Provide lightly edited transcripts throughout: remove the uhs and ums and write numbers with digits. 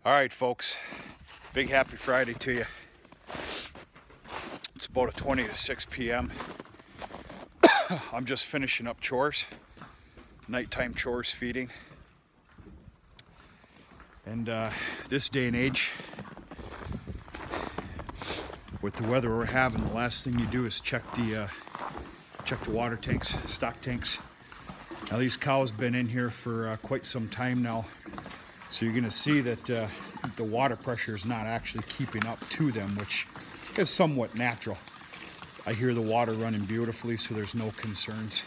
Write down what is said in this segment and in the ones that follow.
All right, folks, big happy Friday to you. It's about 20 to 6 p.m. I'm just finishing up chores, nighttime chores, feeding. And this day and age, with the weather we're having, the last thing you do is check the water tanks, stock tanks. Now these cows been in here for quite some time now. So you're going to see that the water pressure is not actually keeping up to them, which is somewhat natural. I hear the water running beautifully, so there's no concerns.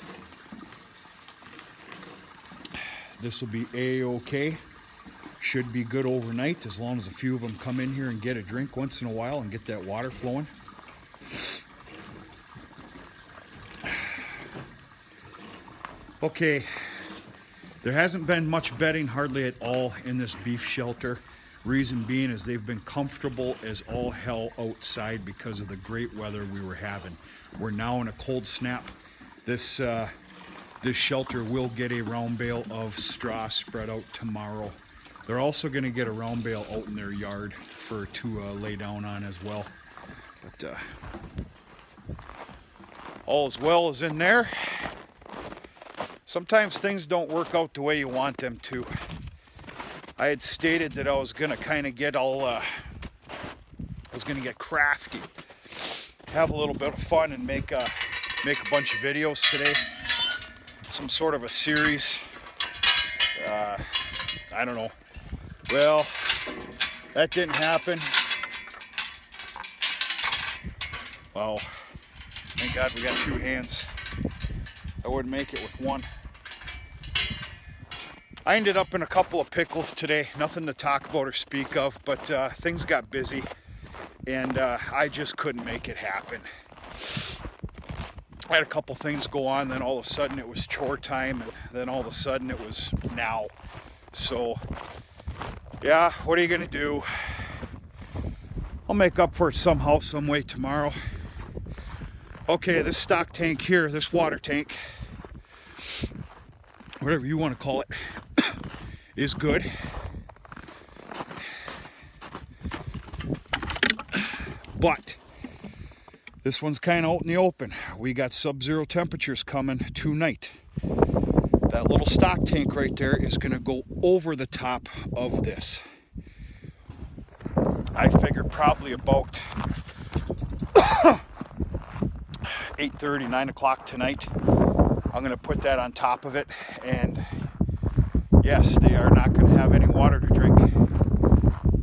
This will be A-OK. Should be good overnight, as long as a few of them come in here and get a drink once in a while and get that water flowing. Okay. There hasn't been much bedding hardly at all in this beef shelter. Reason being is they've been comfortable as all hell outside because of the great weather we were having. We're now in a cold snap. This shelter will get a round bale of straw spread out tomorrow. They're also going to get a round bale out in their yard to lay down on as well. But all as well as in there. Sometimes things don't work out the way you want them to. I had stated that I was gonna kind of get I was gonna get crafty, have a little bit of fun, and make a bunch of videos today. Some sort of a series. I don't know. Well, that didn't happen. Well, thank God we got two hands. I wouldn't make it with one. I ended up in a couple of pickles today. Nothing to talk about or speak of, but things got busy and I just couldn't make it happen. I had a couple things go on, then all of a sudden it was chore time, and then all of a sudden it was now. So yeah, what are you gonna do? I'll make up for it somehow, some way tomorrow. Okay, this stock tank here, this water tank, whatever you want to call it, is good. But this one's kind of out in the open. We got sub-zero temperatures coming tonight. That little stock tank right there is going to go over the top of this. I figured probably about 8:30, 9 o'clock tonight. I'm going to put that on top of it, and yes, they are not going to have any water to drink.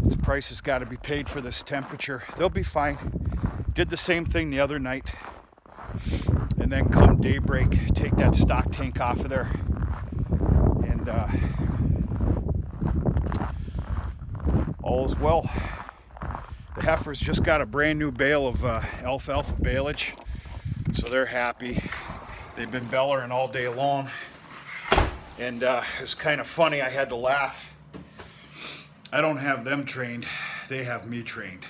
The price has got to be paid for this temperature. They'll be fine. Did the same thing the other night, and then come daybreak, take that stock tank off of there, and all is well. The heifers just got a brand new bale of alfalfa baleage, so they're happy. They've been bellering all day long, and it's kind of funny. I had to laugh. I don't have them trained, they have me trained.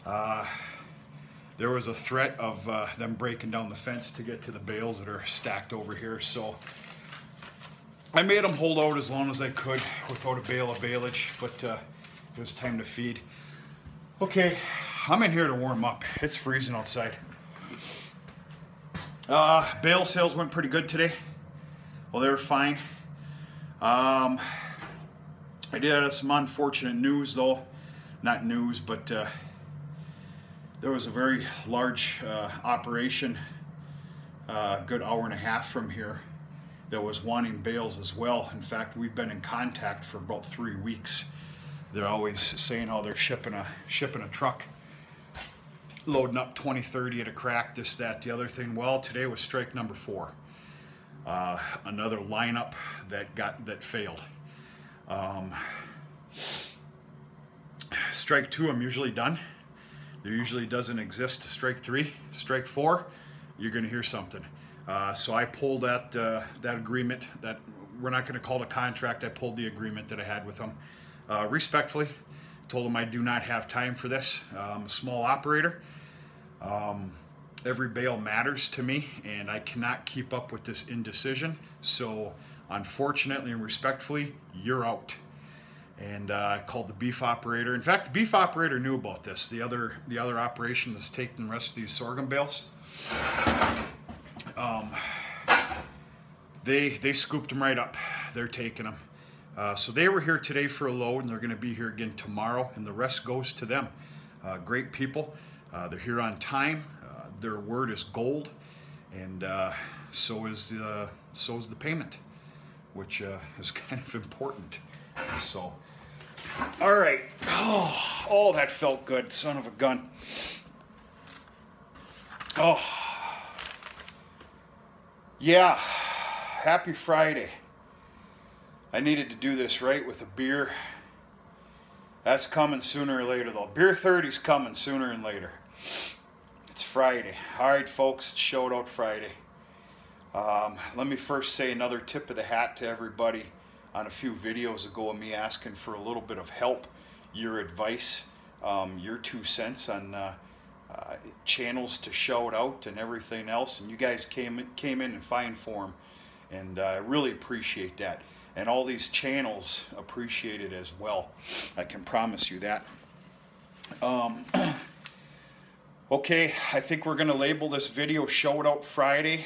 There was a threat of them breaking down the fence to get to the bales that are stacked over here, so I made them hold out as long as I could without a bale of baleage, but it was time to feed. Okay, I'm in here to warm up. It's freezing outside. Bale sales went pretty good today. Well, they were fine. I did have some unfortunate news though. Not news, but there was a very large operation a good hour and a half from here that was wanting bales as well. In fact, we've been in contact for about 3 weeks. They're always saying how they're shipping a truck, loading up 20, 30 at a crack, this, that, the other thing. Well, today was strike number 4. Another lineup that failed. Strike 2, I'm usually done. There usually doesn't exist a strike 3. Strike 4, you're going to hear something. So I pulled that agreement. That we're not going to call it a contract. I pulled the agreement that I had with them. Respectfully, told them I do not have time for this. I'm a small operator. Every bale matters to me, and I cannot keep up with this indecision. So unfortunately and respectfully, you're out. and I called the beef operator. In fact, the beef operator knew about this. The other operation is taking the rest of these sorghum bales. They scooped them right up. They're taking them. So they were here today for a load, and they're going to be here again tomorrow, and the rest goes to them. Great people. They're here on time. Their word is gold, and so is the payment, which is kind of important. So, all right. Oh, that felt good, son of a gun. Oh, yeah. Happy Friday. I needed to do this right with a beer. That's coming sooner or later, though. Beer 30's coming sooner and later. It's Friday. All right, folks, it's Shout Out Friday. Let me first say another tip of the hat to everybody on a few videos ago of me asking for a little bit of help, your advice, your 2 cents on channels to shout out and everything else. And you guys came in in fine form, and I really appreciate that. And all these channels appreciate it as well. I can promise you that. Okay, I think we're going to label this video Shout Out Friday.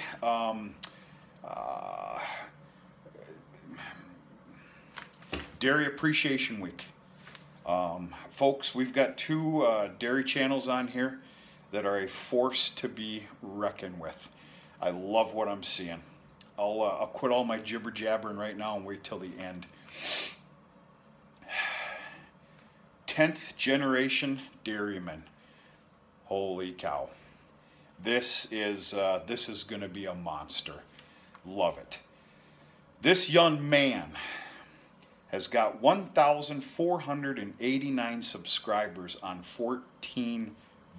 Dairy Appreciation Week. Folks, we've got 2 dairy channels on here that are a force to be reckoned with. I love what I'm seeing. I'll quit all my jibber jabbering right now and wait till the end. 10th generation dairyman. Holy cow. This is going to be a monster. Love it. This young man has got 1,489 subscribers on 14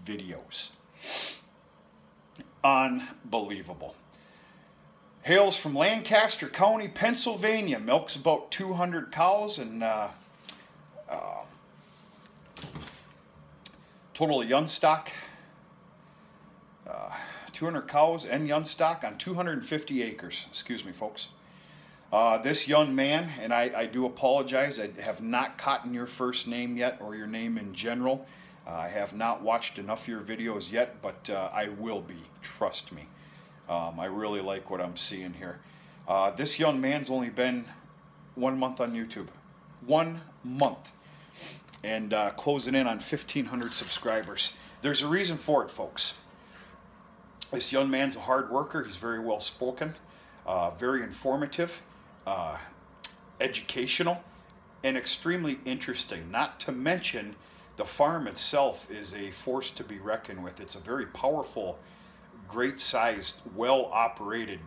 videos. Unbelievable. Hails from Lancaster County, Pennsylvania. Milks about 200 cows and total of young stock. 200 cows and young stock on 250 acres. Excuse me, folks. This young man, and I do apologize, I have not caught your first name yet, or your name in general. I have not watched enough of your videos yet, but I will be, trust me. I really like what I'm seeing here. This young man's only been 1 month on YouTube. 1 month. And closing in on 1,500 subscribers. There's a reason for it, folks. This young man's a hard worker. He's very well spoken, very informative, educational, and extremely interesting. Not to mention, the farm itself is a force to be reckoned with. It's a very powerful, great-sized, well-operated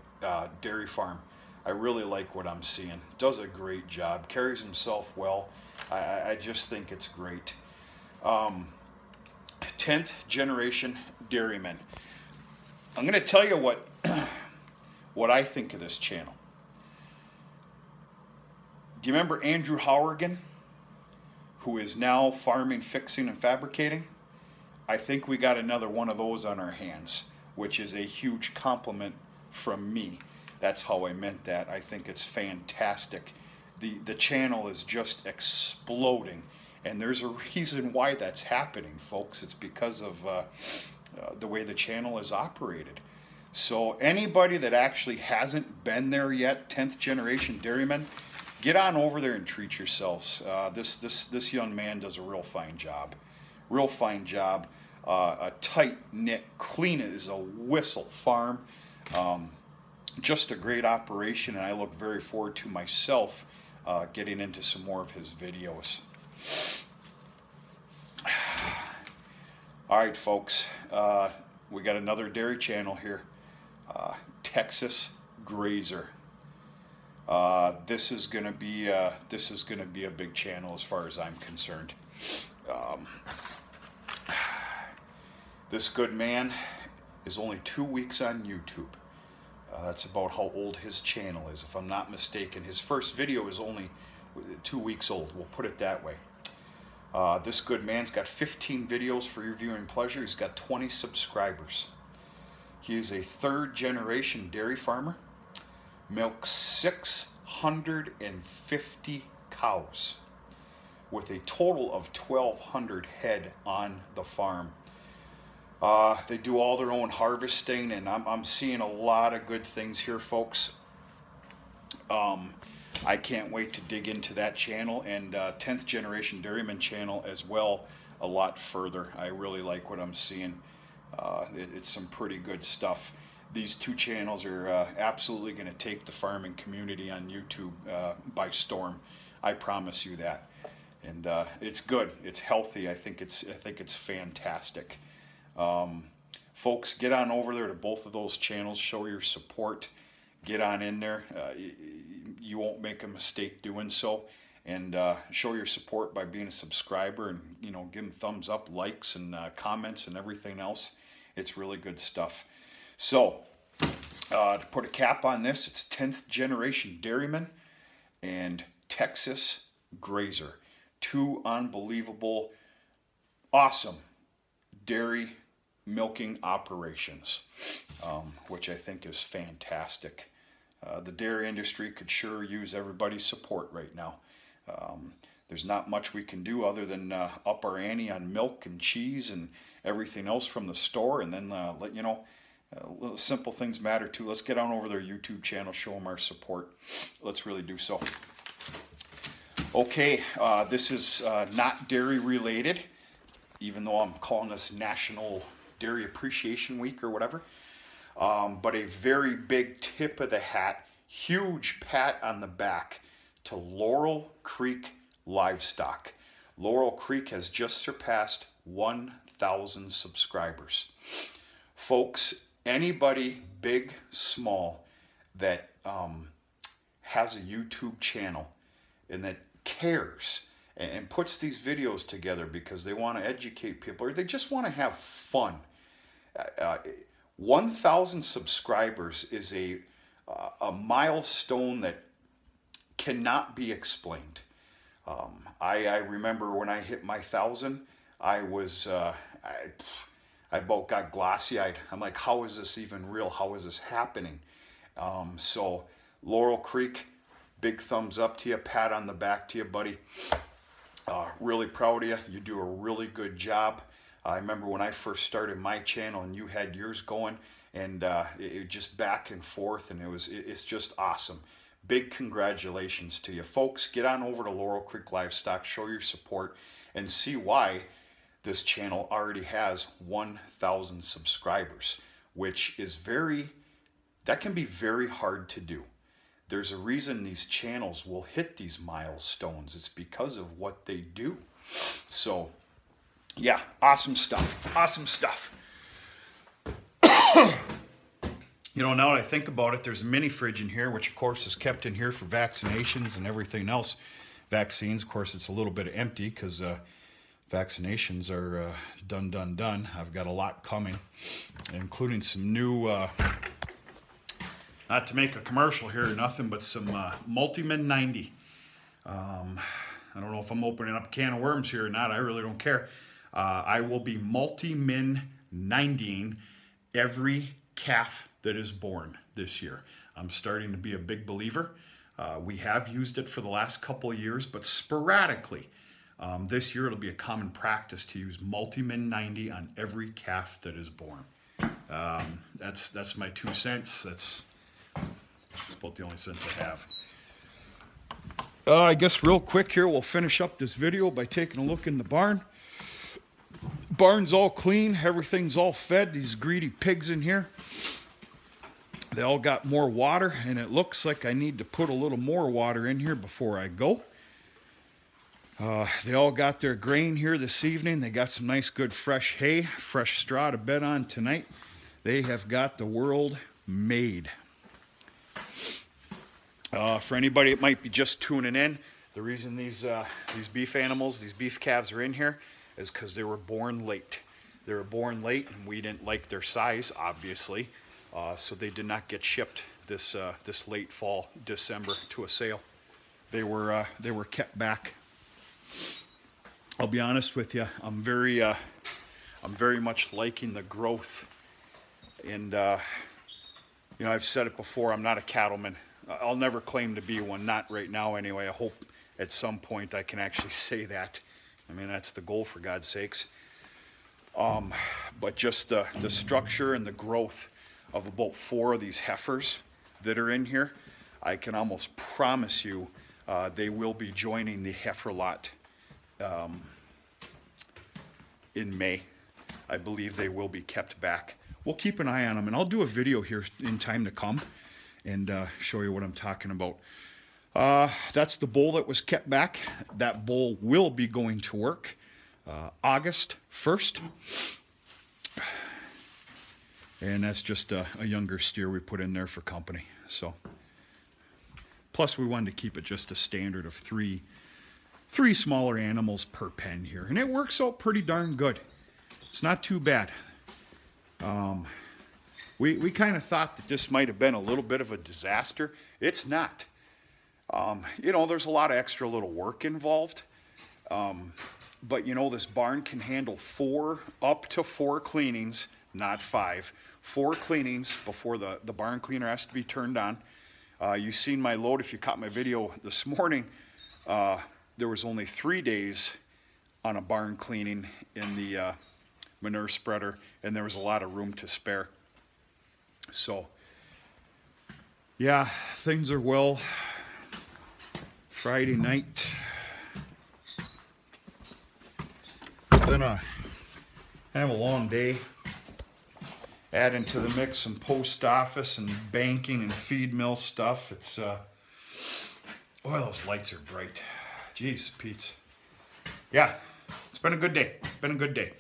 dairy farm. I really like what I'm seeing. Does a great job. Carries himself well. I just think it's great. 10th generation dairyman. I'm going to tell you what I think of this channel. Do you remember Andrew Hourigan, who is now farming, fixing, and fabricating? I think we got another one of those on our hands, which is a huge compliment from me. That's how I meant that. I think it's fantastic. The channel is just exploding, and there's a reason why that's happening, folks. It's because of the way the channel is operated. So anybody that actually hasn't been there yet, 10th generation dairyman, get on over there and treat yourselves. This young man does a real fine job. Real fine job. A tight-knit, clean as a whistle farm. Just a great operation, and I look very forward to myself getting into some more of his videos. All right, folks, we got another dairy channel here, Texas Grazer. This is going to be a big channel as far as I'm concerned. This good man is only 2 weeks on YouTube. That's about how old his channel is, if I'm not mistaken. His first video is only 2 weeks old, we'll put it that way. This good man's got 15 videos for your viewing pleasure. He's got 20 subscribers. He is a 3rd generation dairy farmer. Milks 650 cows. with a total of 1,200 head on the farm. They do all their own harvesting, and I'm seeing a lot of good things here, folks. I can't wait to dig into that channel and 10th Generation Dairyman channel as well a lot further. I really like what I'm seeing. It's some pretty good stuff. These two channels are absolutely going to take the farming community on YouTube by storm. I promise you that. And it's good. It's healthy. I think it's fantastic. Folks, get on over there to both of those channels. Show your support. Get on in there. You won't make a mistake doing so. And show your support by being a subscriber, and give them thumbs up, likes, and comments, and everything else. It's really good stuff. So to put a cap on this, it's 10th Generation Dairyman and Texas Grazer. Two unbelievable, awesome dairy milking operations, which I think is fantastic. The dairy industry could sure use everybody's support right now. There's not much we can do other than up our ante on milk and cheese and everything else from the store, and then let you know, little simple things matter too. Let's get on over their YouTube channel, show them our support. Let's really do so. Okay, this is not dairy related, even though I'm calling this National Dairy Appreciation Week or whatever. But a very big tip of the hat, huge pat on the back to Laurel Creek Livestock. Laurel Creek has just surpassed 1,000 subscribers. Folks, anybody big, small, that has a YouTube channel and that cares and puts these videos together because they want to educate people or they just want to have fun. 1,000 subscribers is a milestone that cannot be explained. I remember when I hit my 1,000, I was I about got glossy-eyed. I'm like, how is this even real? How is this happening? So Laurel Creek, big thumbs up to you, pat on the back to you, buddy. Really proud of you. You do a really good job. I remember when I first started my channel and you had yours going, and it just back and forth, and it's just awesome. Big congratulations to you. Folks, get on over to Laurel Creek Livestock, show your support, and see why this channel already has 1,000 subscribers, which is that can be very hard to do. There's a reason these channels will hit these milestones. It's because of what they do. So, yeah, awesome stuff. Awesome stuff. Now that I think about it, there's a mini fridge in here, which of course is kept in here for vaccinations and everything else. Vaccines, of course, it's a little bit empty because vaccinations are done. I've got a lot coming, including some new, not to make a commercial here or nothing, but some Multimin 90. I don't know if I'm opening up a can of worms here or not. I really don't care. I will be Multimin 90ing every calf that is born this year. I'm starting to be a big believer. We have used it for the last couple of years, but sporadically. This year it'll be a common practice to use Multimin 90 on every calf that is born. That's my 2 cents. That's about the only sense I have. I guess real quick here, we'll finish up this video by taking a look in the barn. Barn's all clean, everything's all fed. These greedy pigs in here, they all got more water, and it looks like I need to put a little more water in here before I go. They all got their grain here this evening. They got some nice good fresh hay, fresh straw to bed on tonight. They have got the world made. For anybody that might be just tuning in, the reason these beef animals, these beef calves are in here is because they were born late. They were born late, and we didn't like their size, obviously. So they did not get shipped this late fall, December, to a sale. They were kept back. I'll be honest with you. I'm very much liking the growth, and I've said it before. I'm not a cattleman. I'll never claim to be one. Not right now, anyway. I hope at some point I can actually say that. I mean, that's the goal, for God's sakes. But just the structure and the growth of about 4 of these heifers that are in here, I can almost promise you they will be joining the heifer lot in May. I believe they will be kept back. We'll keep an eye on them, and I'll do a video here in time to come and show you what I'm talking about. That's the bull that was kept back. That bull will be going to work August 1st. And that's just a younger steer we put in there for company. So, plus we wanted to keep it just a standard of three smaller animals per pen here. And it works out pretty darn good. It's not too bad. We kind of thought that this might have been a little bit of a disaster. It's not. You know, there's a lot of extra little work involved. But you know, this barn can handle up to 4 cleanings, not 5. 4 cleanings before the barn cleaner has to be turned on. You've seen my load. If you caught my video this morning, there was only 3 days on a barn cleaning in the manure spreader, and there was a lot of room to spare. So, yeah, things are well. Friday night. Been a kind of a long day. Add into the mix some post office and banking and feed mill stuff. It's boy, those lights are bright. Jeez, Pete. Yeah, it's been a good day. Been a good day.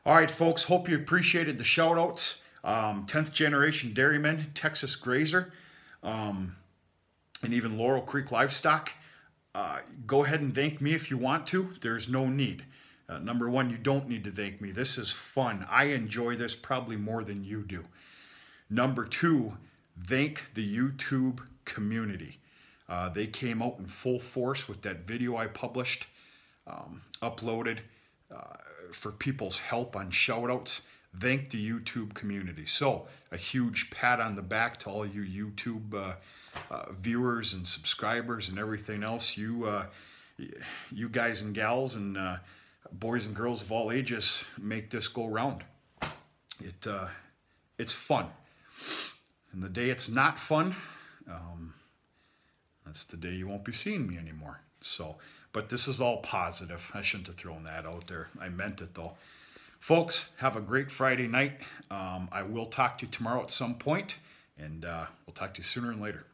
All right, folks. Hope you appreciated the shout outs. 10th generation dairyman, Texas Grazer, and even Laurel Creek Livestock. Go ahead and thank me if you want to. There's no need. Number one, you don't need to thank me. This is fun. I enjoy this probably more than you do. Number two, thank the YouTube community. They came out in full force with that video I published, uploaded for people's help on shoutouts. Thank the YouTube community. So a huge pat on the back to all you YouTube viewers and subscribers and everything else. You guys and gals and boys and girls of all ages make this go round. It's fun. And the day it's not fun, that's the day you won't be seeing me anymore. So, but this is all positive. I shouldn't have thrown that out there. I meant it though. Folks, have a great Friday night. I will talk to you tomorrow at some point, and we'll talk to you sooner and later.